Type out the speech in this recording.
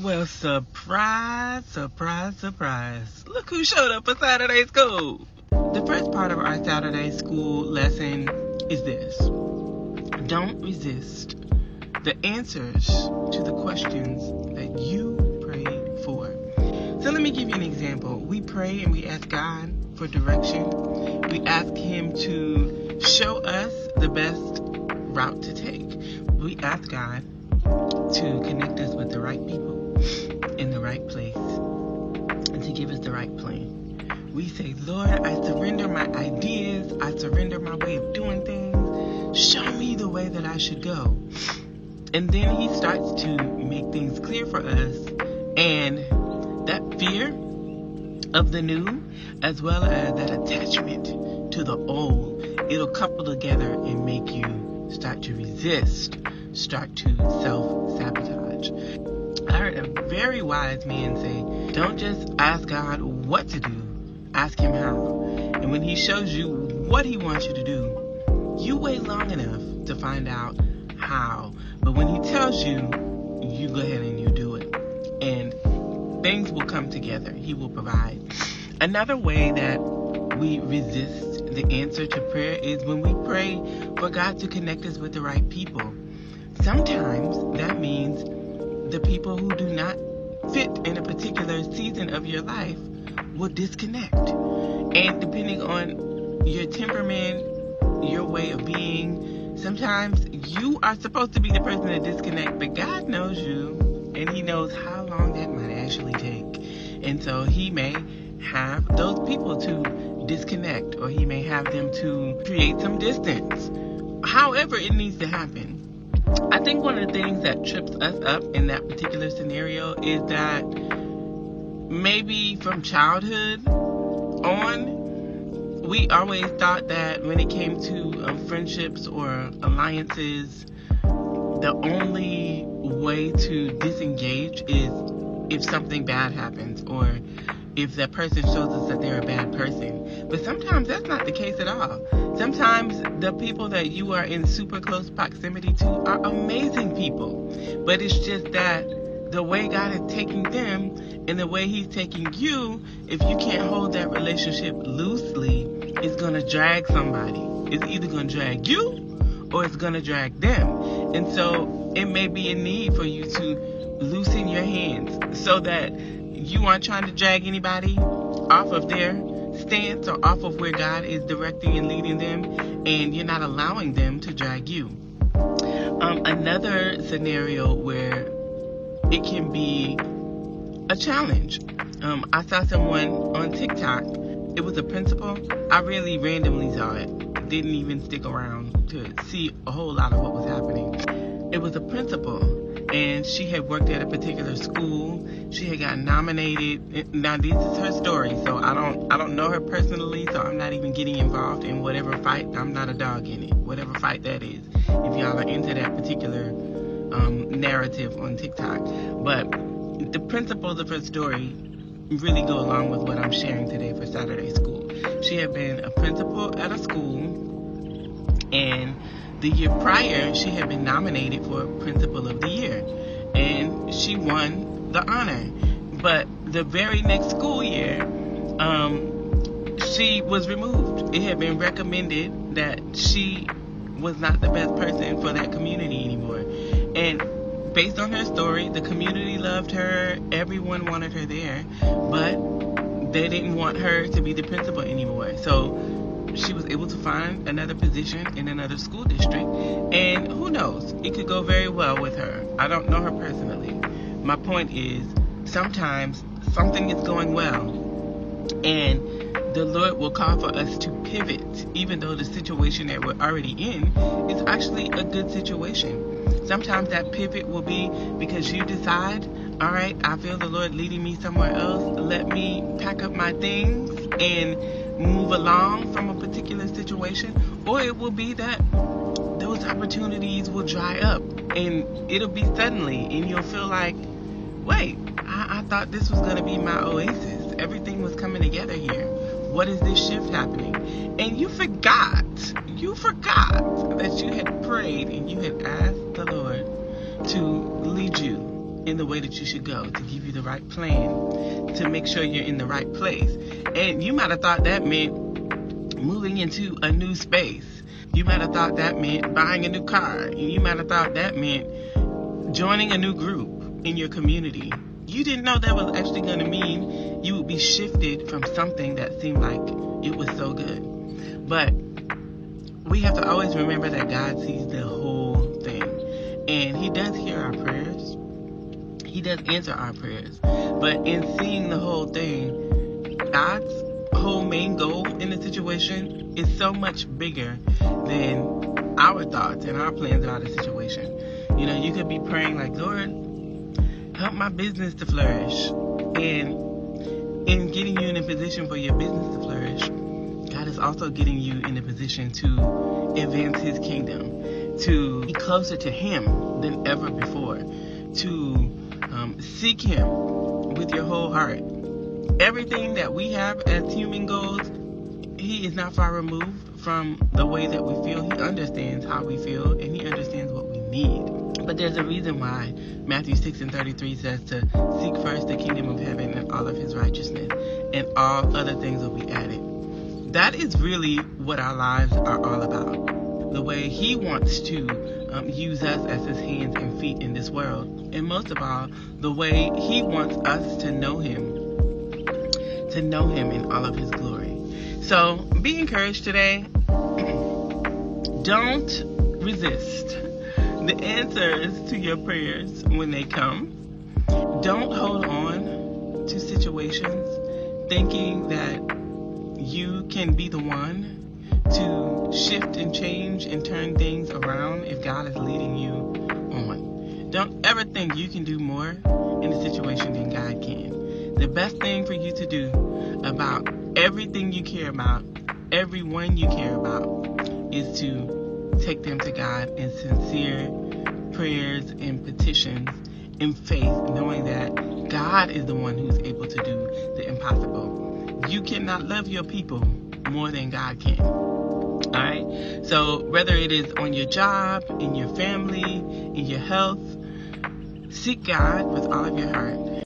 Well, surprise, surprise, surprise. Look who showed up for Saturday school. The first part of our Saturday school lesson is this: don't resist the answers to the questions that you prayed for. So let me give you an example. We pray and we ask God for direction. We ask Him to show us the best route to take. We ask God to connect us with the right people in the right place and to give us the right plan. We say, Lord, I surrender my ideas. I surrender my way of doing things. Show me the way that I should go. And then He starts to make things clear for us. And that fear of the new, as well as that attachment to the old, it'll couple together and make you start to resist, start to self-sabotage. I heard a very wise man say, don't just ask God what to do, ask Him how. And when He shows you what He wants you to do, you wait long enough to find out how. But when He tells you, you go ahead and you do it. And things will come together. He will provide. Another way that we resist the answer to prayer is when we pray for God to connect us with the right people. Sometimes that means the people who do not fit in a particular season of your life will disconnect. And depending on your temperament, your way of being, sometimes you are supposed to be the person to disconnect, but God knows you and He knows how long that might actually take. And so He may have those people to disconnect, or He may have them to create some distance. However it needs to happen. I think one of the things that trips us up in that particular scenario is that maybe from childhood on, we always thought that when it came to friendships or alliances, the only way to disengage is if something bad happens, or if that person shows us that they're a bad person. But sometimes that's not the case at all. Sometimes the people that you are in super close proximity to are amazing people. But it's just that the way God is taking them and the way He's taking you, if you can't hold that relationship loosely, it's going to drag somebody. It's either going to drag you or it's going to drag them. And so it may be a need for you to loosen your hands so that you aren't trying to drag anybody off of their stance or off of where God is directing and leading them, and you're not allowing them to drag you. Another scenario where it can be a challenge. I saw someone on TikTok. It was a principal. I really randomly saw it. Didn't even stick around to see a whole lot of what was happening. It was a principal, and she had worked at a particular school. She had gotten nominated. Now this is her story, so I don't know her personally, so I'm not even getting involved in whatever fight. I'm not a dog in it, whatever fight that is, if y'all are into that particular narrative on TikTok. But the principles of her story really go along with what I'm sharing today for Saturday school. She had been a principal at a school, and the year prior, she had been nominated for Principal of the Year, and she won the honor. But the very next school year, she was removed. It had been recommended that she was not the best person for that community anymore. And based on her story, the community loved her. Everyone wanted her there, but they didn't want her to be the principal anymore. So she was able to find another position in another school district, and who knows, it could go very well with her. I don't know her personally. My point is, sometimes something is going well, and the Lord will call for us to pivot, even though the situation that we're already in is actually a good situation. Sometimes that pivot will be because you decide, all right, I feel the Lord leading me somewhere else. Let me pack up my things and move along from a particular situation. Or it will be that those opportunities will dry up, and it'll be suddenly, and you'll feel like, wait, I thought this was going to be my oasis. Everything was coming together here. What is this shift happening? And you forgot that you had prayed and you had asked the Lord to lead you in the way that you should go, to give you the right plan, to make sure you're in the right place. And you might have thought that meant moving into a new space. You might have thought that meant buying a new car. And you might have thought that meant joining a new group in your community. You didn't know that was actually going to mean you would be shifted from something that seemed like it was so good. But we have to always remember that God sees the whole thing. And He does hear our prayers. He does answer our prayers. But in seeing the whole thing, God's whole main goal in the situation is so much bigger than our thoughts and our plans about the situation. You know, you could be praying like, Lord, help my business to flourish. And in getting you in a position for your business to flourish, God is also getting you in a position to advance His kingdom, to be closer to Him than ever before, to seek Him with your whole heart. Everything that we have as human goals, He is not far removed from the way that we feel. He understands how we feel, and He understands what we need. But there's a reason why Matthew 6:33 says to seek first the kingdom of heaven and all of His righteousness, and all other things will be added. That is really what our lives are all about. The way He wants to use us as His hands and feet in this world. And most of all, the way He wants us to know Him in all of His glory. So be encouraged today. Don't resist the answers to your prayers when they come. Don't hold on to situations thinking that you can be the one to shift and change and turn things around if God is leading you on. Don't ever think you can do more in a situation than God can. The best thing for you to do about everything you care about, everyone you care about, is to take them to God in sincere prayers and petitions in faith, knowing that God is the one who's able to do the impossible. You cannot love your people more than God can. Alright? So whether it is on your job, in your family, in your health, seek God with all of your heart.